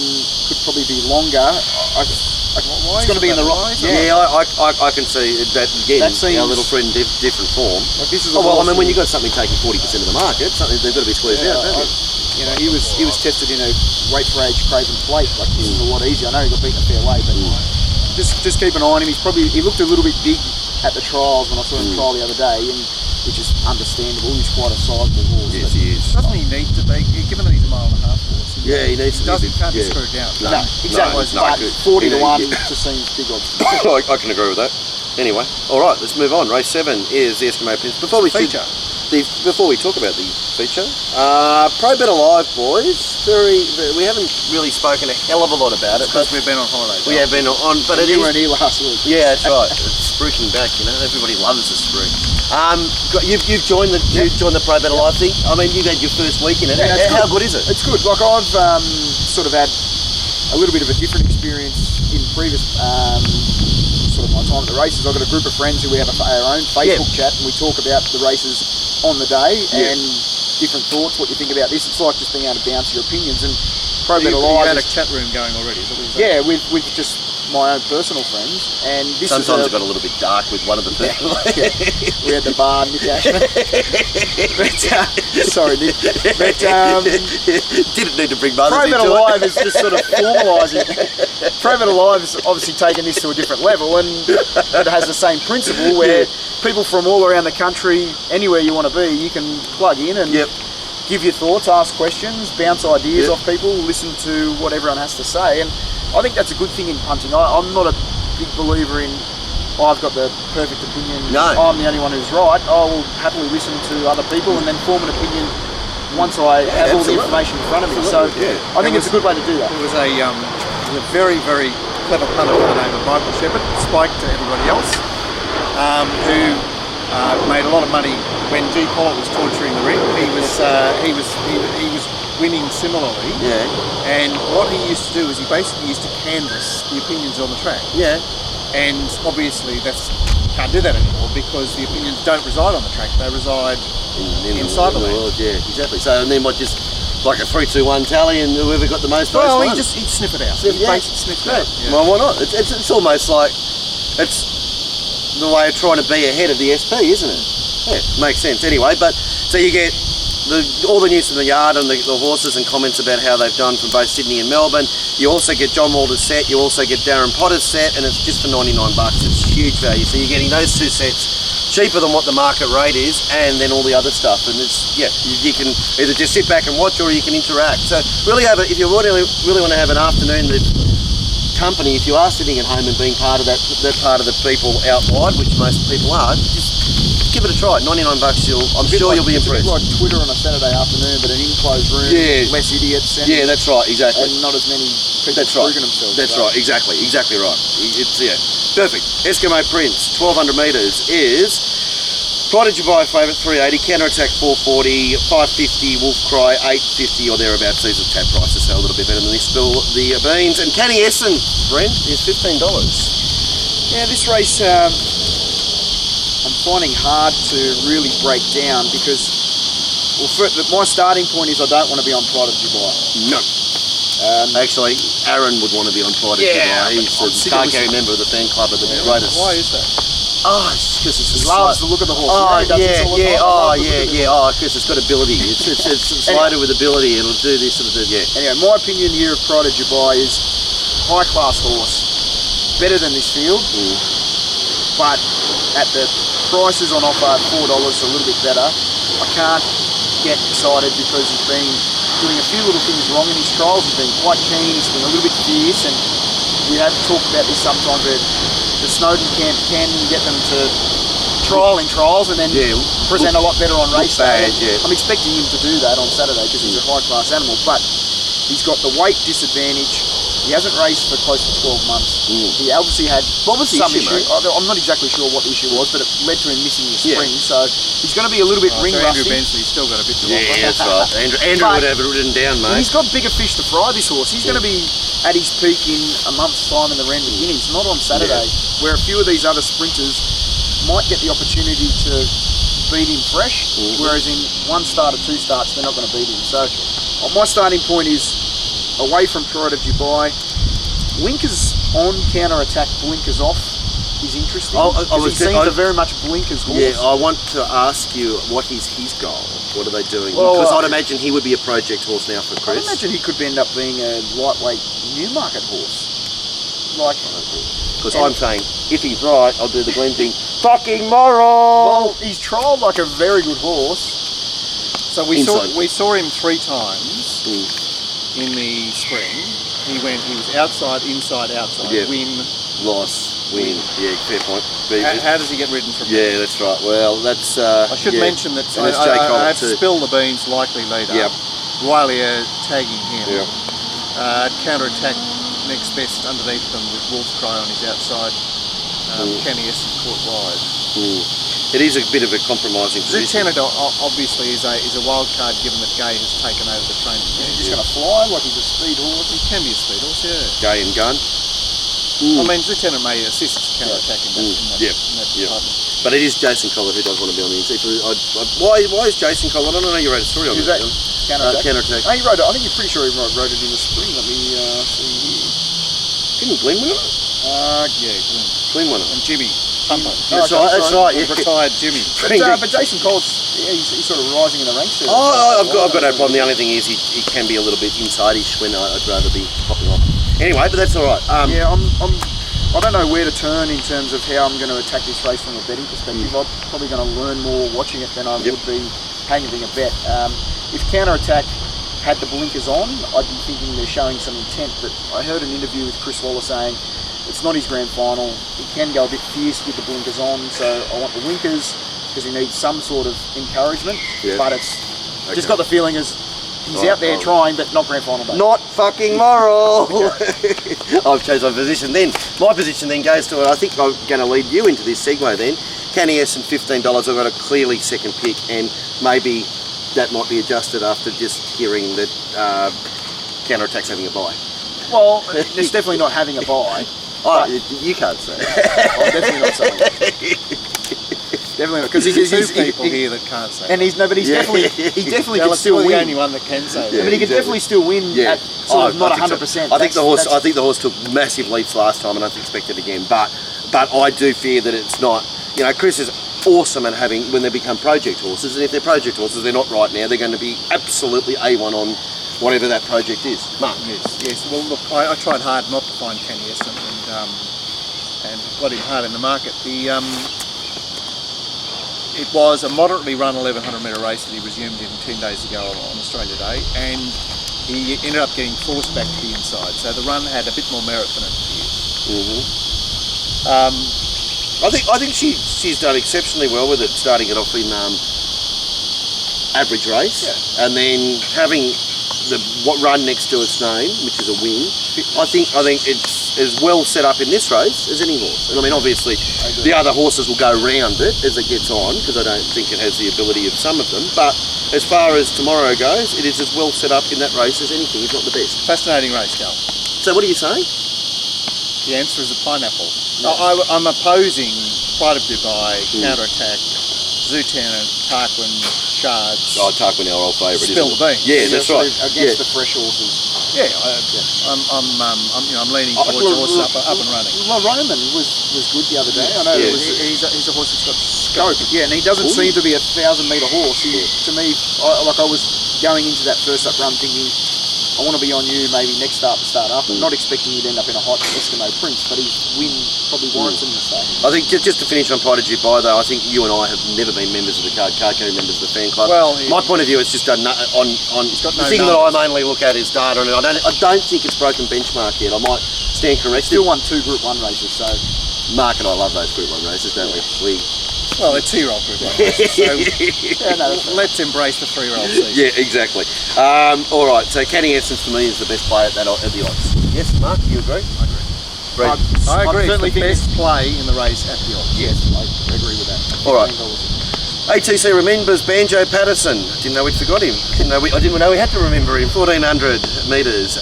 could probably be longer. I Why It's going to be in the right. Yeah, I can see that again. That seems- Our little friend different form. Like this is Oh well, I horse mean, when who- you got something taking 40% of the market, something they've got to be squeezed out, don't you? You know, he was tested in a weight for age Craven plate. Like this is a lot easier. I know he got beaten a fair way, but just keep an eye on him. He looked a little bit big at the trials when I saw him trial the other day, and which is understandable. He's quite a sizable horse. Yes, but- he is. Doesn't he need to be, given that he's a mile and a half horse? Yeah, he needs to be a bit- Can't be yeah. screwed down. No, exactly. no, but good. 40 to You know, 1 yeah. just seems big odds. I can agree with that. Anyway, all right, let's move on. Race 7 is the Eskimo Prince. Before we Feature. before we talk about the feature, Pro Bet Alive, boys. We haven't really spoken a hell of a lot about it, but Because we've been on holiday. we have been on. But it You is. weren't here last week. Yeah, that's right. It's spruiking back. You know, everybody loves a spruik. You've joined the Pro Bet Alive thing. I mean, you've had your first week in it. Yeah, that's How good is it? It's good. Like I've sort of had a little bit of a different experience in previous sort of my time at the races. I've got a group of friends who we have our own Facebook chat, and we talk about the races on the day and different thoughts, what you think about this. It's like just being able to bounce your opinions. And Pro Bet You Alive had a is- chat room going already, is that what you're saying? yeah, with just my own personal friends. And this Sometimes is it got a little bit dark with one of the people. we had the bar, Nick Ashman. Sorry, Nick. But Didn't need to bring mothers Pro Bet into Alive it. is just sort of formalising. Pro Bet Alive has obviously taken this to a different level, and it has the same principle where people from all around the country, anywhere you want to be, you can plug in and give your thoughts, ask questions, bounce ideas off people, listen to what everyone has to say. And I think that's a good thing in punting. I'm not a big believer in I've got the perfect opinion, No. I'm the only one who's right. I will happily listen to other people and then form an opinion once I have all the absolutely. information in front of me. Absolutely, So yeah. I think it's a good way to do that. There was a very, very clever punter by the name of Michael Shepherd, Spike to everybody else, who made a lot of money when G. Pollitt was torturing the ring. He was winning similarly. Yeah. And what he used to do is he basically used to canvass the opinions on the track. Yeah. And obviously can't do that anymore because the opinions don't reside on the track, they reside inside the land. world. Yeah, exactly. So and then what, just like a 3-2-1 tally, and whoever got the most votes Well, won. he'd sniff it out. Sniff- He'd yeah. basically sniff it out. Yeah. Well, why not? It's almost like it's the way of trying to be ahead of the SP, isn't it? Yeah, makes sense. Anyway, but so you get all the news from the yard and the horses and comments about how they've done from both Sydney and Melbourne. You also get John Walter's set. You also get Darren Potter's set, and it's just for $99. It's huge value. So you're getting those two sets cheaper than what the market rate is, and then all the other stuff. And it's you can either just sit back and watch, or you can interact. So really if you really want to have an afternoon of company, if you are sitting at home and being part of that part of the people out wide, which most people are, just give it a try. $99. I'm sure you'll be It's a bit impressed. like Twitter on a Saturday afternoon, but an enclosed room, Yeah. less idiots, and, Yeah, that's right. Exactly. and not as many people That's right. spruiking themselves. That's So right. Exactly right. It's perfect. Eskimo Prince, 1200 metres is Prodigy by favourite 380, Counterattack 440, 550, Wolf Cry 850 or thereabouts. These are tap prices, so a little bit better than this. Spill the beans. And Canny Essen, Brent, is $15. Yeah, this race I'm finding hard to really break down because, my starting point is I don't want to be on Pride of Dubai. No. Actually, Aaron would want to be on Pride of Dubai. He's I'm the sick of Cargo member of the fan club of the greatest. Why is that? Oh, it's because it's He loves the look of the horse. Oh, You know, he does this all the time. Oh, He loves the look of the yeah. Oh, because it's got ability. It's slider with ability. It'll do this sort of thing. Yeah. Anyway, my opinion here of Pride of Dubai is high class horse, better than this field, but at the prices on offer, $4, a little bit better. I can't get excited because he's been doing a few little things wrong in his trials. He's been quite keen, he's been a little bit fierce, and we have talked about this sometimes where the Snowden camp can get them to trial in trials and then present a lot better on race day. I'm expecting him to do that on Saturday because he's a high class animal, but he's got the weight disadvantage. He hasn't raced for close to 12 months. He obviously had What was the some issue, mate? I'm not exactly sure what the issue was, but it led to him missing the spring. So he's going to be a little bit ring So Andrew rusty. Bensley's still got a bit to Yeah, offer. that's right. Andrew would have it written down, mate. He's got bigger fish to fry, this horse. He's going to be at his peak in a month's time in the Randwick Guineas, not on Saturday, where a few of these other sprinters might get the opportunity to beat him fresh, whereas in one start or two starts, they're not going to beat him. So my starting point is away from Pride of Dubai. Winker's on counter-attack blinkers off is interesting. He seems to very much blinkers horse. Yeah, I want to ask you, what is his goal? What are they doing? Well, because I'd imagine he would be a project horse now for Chris. I imagine he could end up being a lightweight Newmarket horse. Because I'm saying, if he's right, I'll do the Glenn thing. Fucking moral! Well, he's trialled like a very good horse. So we saw him 3 times in the spring. He was outside, inside, outside. Yep. Win. Loss, win. Yeah, fair point. How does he get ridden from Yeah, that? that's right. Well, that's... I should mention that And it's Jake I have too. Spill the Beans likely leader. Yep. Wylia tagging him. Yep. Counter-attack next best underneath them with Wolf Cry on his outside. Kenny Essen caught wide. It is a bit of a compromising position. Lieutenant obviously is a wild card given that Gay has taken over the training. He's just going to fly like he's a speed horse. He can be a speed horse, yeah. Gay and gun. I mean, Lieutenant may assist counter-attack in that department. But it is Jason Collett who does want to be on the inside. Why is Jason Collett? I don't know, you wrote a story on Who's that. that? Counter-attack? Counter-attack. No, he wrote it. I think you're pretty sure he wrote it in the spring. Let me see here. Didn't Glenn win it? Yeah, Glenn. Glenn won it. And Jimmy. Pumper. That's right, yeah. Retired Jimmy. But Jason Collett's, he's sort of rising in the ranks there. I've got no problem. The only thing is he can be a little bit inside-ish when I'd rather be popping off. Anyway, but that's all right. I don't know where to turn in terms of how I'm going to attack this race from a betting perspective. I'm probably going to learn more watching it than I would be hazarding a bet. If counter-attack had the blinkers on, I'd be thinking they're showing some intent, but I heard an interview with Chris Waller saying it's not his grand final. He can go a bit fierce with the blinkers on, so I want the blinkers because he needs some sort of encouragement, but it's just got the feeling as he's out there trying, but not grand final day. Not fucking moral. I've chosen my position then. My position then goes to, I think I'm going to lead you into this segue then. Canny Essen $15. I've got a clearly second pick, and maybe that might be adjusted after just hearing that counter-attack's having a bye. Well, it's definitely not having a bye. You can't say. I'm definitely not saying that. Definitely not, because There's 2 people here that can't say. And he's definitely could still win. The only one that can say. Yeah, but he could definitely still win at sort of not 100%. I think the horse took massive leaps last time, and I don't expect it again. But I do fear that it's not. You know, Chris is awesome at having when they become project horses, and if they're project horses, they're not right now. They're going to be absolutely A1 on whatever that project is. Mark. Yes. Well, look, I tried hard not to find Kenny Essen and got him hard in the market. It was a moderately run 1100 metre race that he resumed in 10 days ago on Australia Day, and he ended up getting forced back to the inside. So the run had a bit more merit than it appeared. I think she's done exceptionally well with it, starting it off in average race, and then having the run next to its name, which is a win. I think it's as well set up in this race as any horse. And I mean, obviously, the other horses will go round it as it gets on, because I don't think it has the ability of some of them. But as far as tomorrow goes, it is as well set up in that race as anything, if not the best. Fascinating race, Cal. So what are you saying? The answer is a pineapple. No. I'm opposing Pride of Dubai, Counter-Attack, Lieutenant, Tarquin, Shards. Tarquin, our old favourite. Spill the Beans. Yeah, that's right. Against the fresh horses. Yeah, I'm leaning towards horses up and running. Well, Roman was good the other day. I know he's a horse that's got scope. Yeah, and he doesn't seem to be a 1,000 metre horse. To me, I was going into that first up run thinking, I want to be on you maybe next start to start up, not expecting you to end up in a hot Eskimo Prince, but his win probably warrants him to start. I think just to finish on Pride of Dubai though, I think you and I have never been members of the car carry members of the fan club. Well, my point of view is just on the thing that I mainly look at is data, and I don't think it's broken benchmark yet. I might stand corrected. Still won 2 Group 1 races, so Mark and I love those Group 1 races, don't we? Well, they're 2-year-old Group 1 races, so let's embrace the 3-year-old season. Yeah, exactly. All right, so Canny Essen for me is the best player at the odds. Yes, Mark, you agree? I agree. I agree. Certainly the best play in the race at the odds. Yes, I agree with that. All right. ATC remembers Banjo Patterson. Didn't know we'd forgot him. I didn't know we had to remember him. 1400 metres.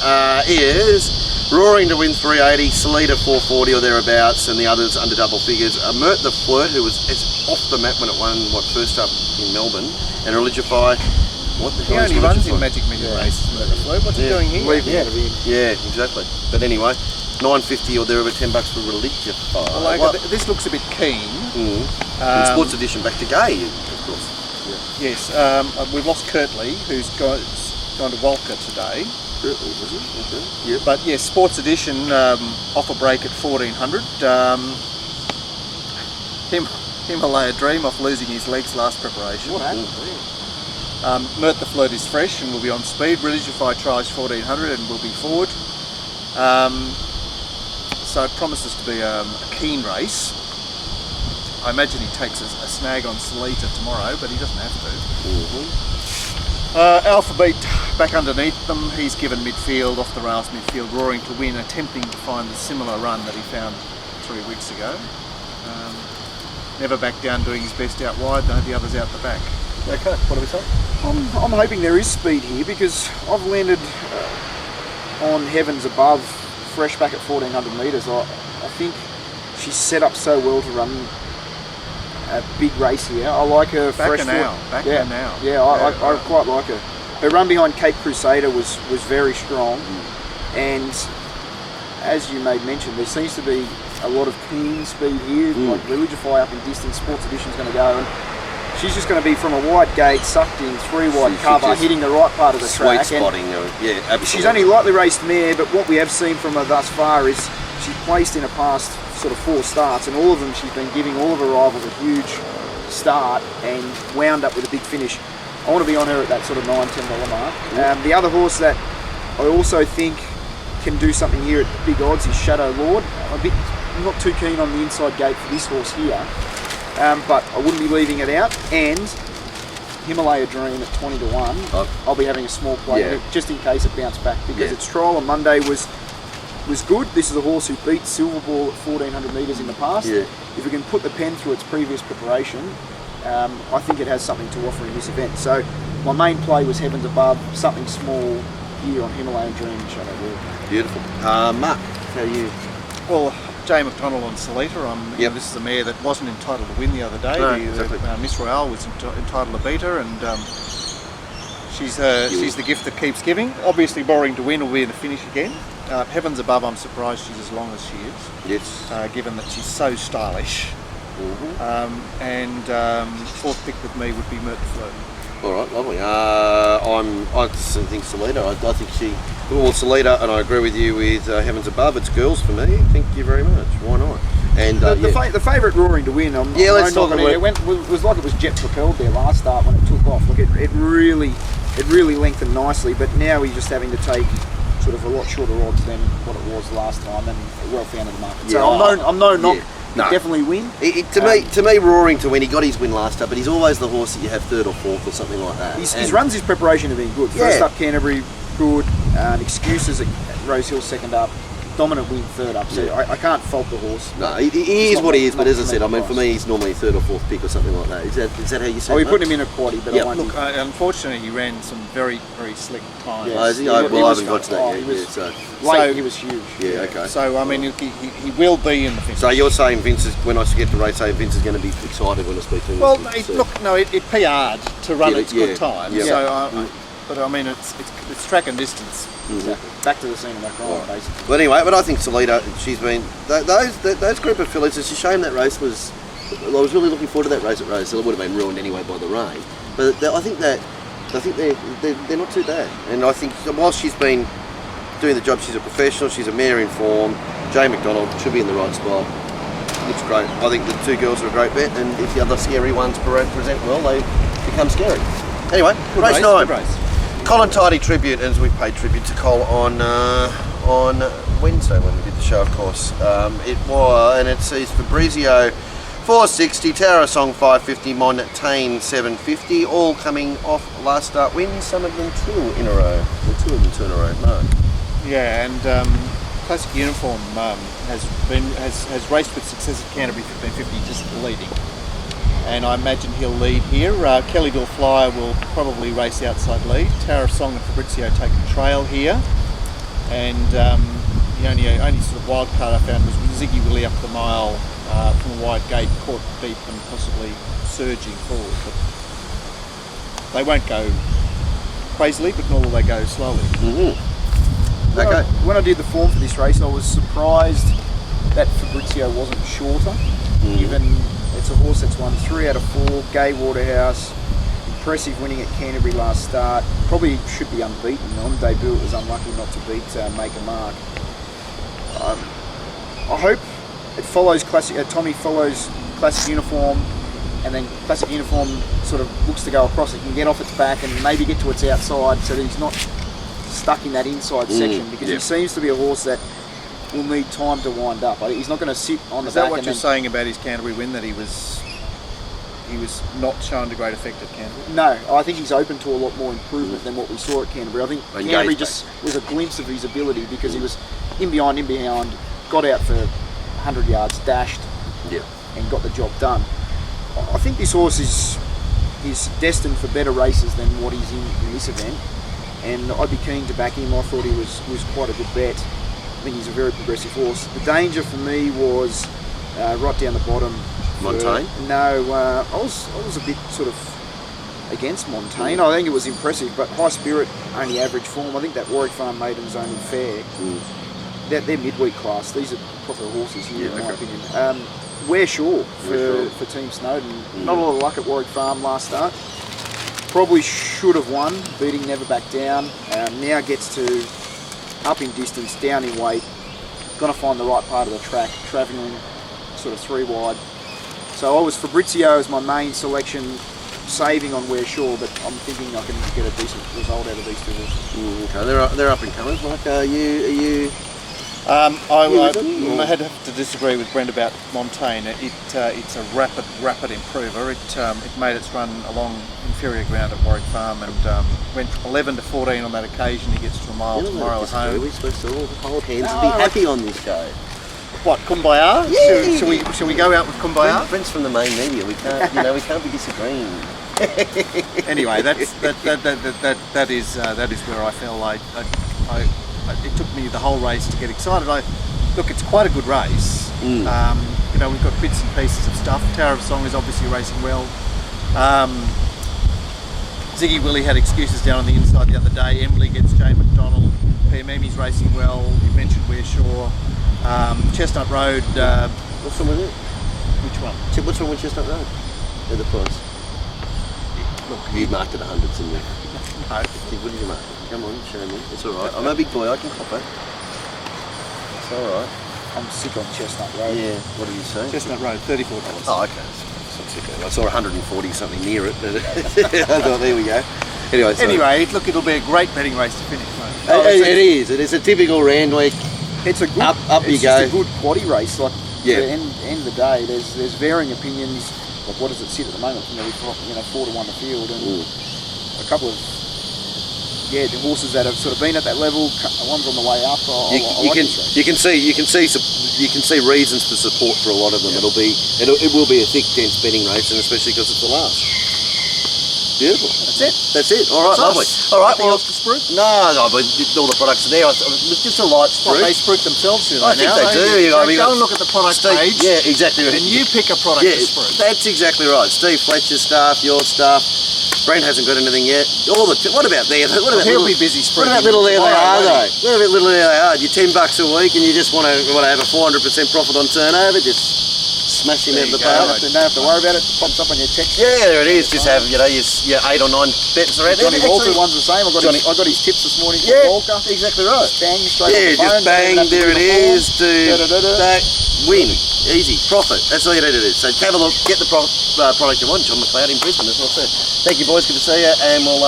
Is roaring to win 380, Salida 440 or thereabouts, and the others under double figures. Mert the Flirt, who was off the map when it won first up in Melbourne, and Religify. What the hell? He only runs in Magic Million races, Mert the Flirt. What's he doing here? Yeah, exactly. But anyway, $9.50 or there over $10 for Relictia. Well, like, this looks a bit keen. In Sports Edition, back to Gay, of course. Yeah. Yes, we've lost Kirtley, who's gone to Walker today. Kirtley, was it? Okay. Yep. But yes, Sports Edition off a break at 1400. Himalaya Dream off losing his legs last preparation. What happened? Mert the Flirt is fresh and will be on speed. Religify tries 1400 and will be forward. So it promises to be a keen race. I imagine he takes a snag on Salita tomorrow, but he doesn't have to. Alphabet back underneath them. He's given midfield, off the rails midfield, roaring to win, attempting to find the similar run that he found 3 weeks ago. Never back down, doing his best out wide, though the others out the back. Okay, what are we saying? I'm hoping there is speed here because I've landed on Heavens Above, fresh back at 1400 metres. I think she's set up so well to run a big race here. I like her fresh now. Yeah, I quite like her. Her run behind Cape Crusader was very strong, and as you made mention, there seems to be a lot of keen speed here. Like Religify up in distance, Sports Edition's going to go, and she's just going to be from a wide gate, sucked in, 3 wide cover, hitting the right part of the track. Sweet spotting, yeah, absolutely. She's only lightly raced mare, but what we have seen from her thus far is she's placed in a past sort of 4 starts, and all of them she's been giving all of her rivals a huge start and wound up with a big finish. I want to be on her at that sort of $9-10 mark. The other horse that I also think can do something here at big odds is Shadow Lord. I'm not too keen on the inside gate for this horse here, but I wouldn't be leaving it out. And Himalaya Dream at 20 to 1, I'll be having a small play in it, just in case it bounced back, because its trial on Monday was good. This is a horse who beat Silver Ball at 1400 metres in the past. If we can put the pen through its previous preparation, I think it has something to offer in this event. So my main play was Heavens Above, something small here on Himalayan Dream and Shadow Lord. Beautiful. Mark, how are you? Well, Jay McDonald on Salita. This is a mare that wasn't entitled to win the other day. Exactly. Miss Royale was entitled to beat her, and she's the gift that keeps giving. Obviously, Boring to Win will be in the finish again. Heavens Above, I'm surprised she's as long as she is. Yes. Given that she's so stylish. And fourth pick with me would be Mert the Flirt. All right, lovely. I think Salita. I think she. Well, Salita, and I agree with you with Heavens Above. It's girls for me. Thank you very much. Why not? And the favourite Roaring to Win. Let's talk about it. Was like it was jet propelled there last start when it took off. Look, it really lengthened nicely, but now he's just having to take sort of a lot shorter odds than what it was last time, and well found in the market. So I'm no knock. No. Definitely win. To me, Roaring to Win. He got his win last time, but he's always the horse that you have 3rd or 4th or something like that. His runs, his preparation have been good. First up Canterbury, good. Excuses at Rose Hill, 2nd up. Dominant win, 3rd up. So I can't fault the horse. No, he is what he is. But as I said, I mean, for me, he's normally 3rd or 4th pick or something like that. Is that how you see it? We put him in a quaddy, but I won't. Look, unfortunately, he ran some very, very slick times. Yes. I haven't got to that yet. He was huge. Yeah, okay. So I mean, he will be in the finish. So you're saying Vince is, when I get to race, Vince is going to be excited when I speak to him? Well, it PR'd to run its good time. Yeah. So, but I mean, it's track and distance. Exactly. Back to the scene of that grind, basically. But anyway, I think Salita, she's been those group of fillies. It's a shame that race was. I was really looking forward to that race at Rose Hill. It would have been ruined anyway by the rain. But I think they're not too bad. And I think whilst she's been doing the job, she's a professional. She's a mare in form. Jay McDonald should be in the right spot. Looks great. I think the 2 girls are a great bet, and if the other scary ones present well, they become scary. Anyway, race 9. Good race. Colin Tidy tribute, as we paid tribute to Col on Wednesday when we did the show, of course. It was, and it says Fabrizio 460, Tower Song 550, Montaigne 750, all coming off last start wins. Some of them 2 in a row. Or 2 of them 2 in a row. Mark. Yeah, and Classic Uniform has raced with success at Canterbury 1550, just leading. And I imagine he'll lead here. Kelly Bill Flyer will probably race outside lead. Tower Song and Fabrizio take the trail here. And the only sort of wild card I found was Ziggy Willie up the mile from a wide gate, caught deep and possibly surging forward. But they won't go crazily, but nor will they go slowly. When I did the form for this race, I was surprised that Fabrizio wasn't shorter, given it's a horse that's won 3 out of 4, Gay Waterhouse, impressive winning at Canterbury last start, probably should be unbeaten. On debut it was unlucky not to beat Make a Mark. I hope it follows classic, Tommy follows classic uniform, and then classic uniform sort of looks to go across. It can get off its back and maybe get to its outside so that he's not stuck in that inside section, because he seems to be a horse that will need time to wind up. He's not going to sit on the back. Is that what you're saying about his Canterbury win, that he was not shown to great effect at Canterbury? No, I think he's open to a lot more improvement than what we saw at Canterbury. I think Canterbury just was a glimpse of his ability, because he was in behind, got out for 100 yards, dashed, and got the job done. I think this horse is destined for better races than what he's in this event, and I'd be keen to back him. I thought he was quite a good bet. I think he's a very progressive horse. The danger for me was right down the bottom. Montaigne? No, I was a bit sort of against Montaigne. I think it was impressive, but High Spirit only average form. I think that Warwick Farm Maiden's only fair. They're midweek class. These are proper horses here, in my opinion. Wear Shaw for Team Snowden. Not a lot of luck at Warwick Farm last start. Probably should have won, beating Never Back Down. Now gets to up in distance, down in weight. Going to find the right part of the track, travelling sort of 3 wide. So I was Fabrizio as my main selection, saving on Wear Shaw, but I'm thinking I can get a decent result out of these 2 horses. Okay, they're up and coming. Like, are you? I had to disagree with Brent about Montaigne. It's a rapid improver. It made its run along inferior ground at Warwick Farm and went from 11 to 14 on that occasion. He gets to a mile tomorrow at home. We're supposed to all hold hands and be happy on this show. What, Kumbaya? Yeah. Shall we go out with Kumbaya? Brent's from the main media. We can't, we can't be disagreeing. Anyway, that is where I fell. It took me the whole race to get excited. Look, it's quite a good race. We've got bits and pieces of stuff. Tower of Song is obviously racing well. Ziggy Willie had excuses down on the inside the other day. Emily gets Jay McDonald. PMM's racing well. You mentioned Wear Shaw. Chestnut Road. What's wrong with it? Which one? What's wrong with Chestnut Road? At the price. Look, you marked it 100s, didn't you? No. What did you mark? Come on, show me. It's alright. I'm a big boy, I can cop it. It's alright. I'm sick on Chestnut Road. Yeah, what did you say? Chestnut Road, $34. Oh, okay. I saw 140 something near it, but I thought, there we go. Anyway, look, it'll be a great betting race to finish, mate. It is. It is a typical Rand week. It's a good, up you it's go. Just a good quaddie race. Like, at the end of the day, there's varying opinions. Like, what does it sit at the moment? 4 to 1 to field, and a couple of the horses that have sort of been at that level. One's on the way up. You can see reasons for support for a lot of them. It will be a thick, dense betting race, and especially because it's the last. Beautiful. That's it. All right, lovely. All right. Nothing else to spruik? No, but all the products are there. It's just a light spruik. They spruik themselves, do they? I think they do. Go and look at the product page. Yeah, exactly. And you pick a product to spruik. That's exactly right. Steve Fletcher's stuff, your stuff. Brent hasn't got anything yet. What about there? He'll be busy spruiking. What about little there they are though? What about little there they are? You're $10 a week and you just want to have a 400% profit on turnover. Just smash him out of the park. Don't have to worry about it. It pops up on your text. Yeah, there it is. Just have your 8 or 9 bets around there. Johnny Walker, one's the same. I got his tips this morning. Yeah, Walker. exactly right. Bang straight just bang. There it is. That win. Easy. Profit. That's all you need to do. So have a look. Get the product you want. John McLeod in Brisbane. That's not fair. Thank you, boys. Good to see you. And we'll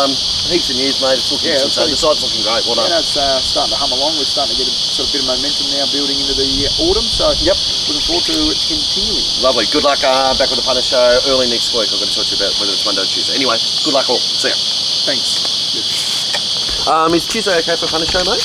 heaps of news, mate. It's looking the site's looking great. Well done. It's starting to hum along. We're starting to get a sort of bit of momentum now building into the autumn. So looking forward to it continuing. Lovely. Good luck. Back with the Punter Show early next week. I'm going to talk to you about whether it's Monday or Tuesday. Anyway, good luck all. See ya. Thanks. Is Tuesday okay for Punter Show, mate?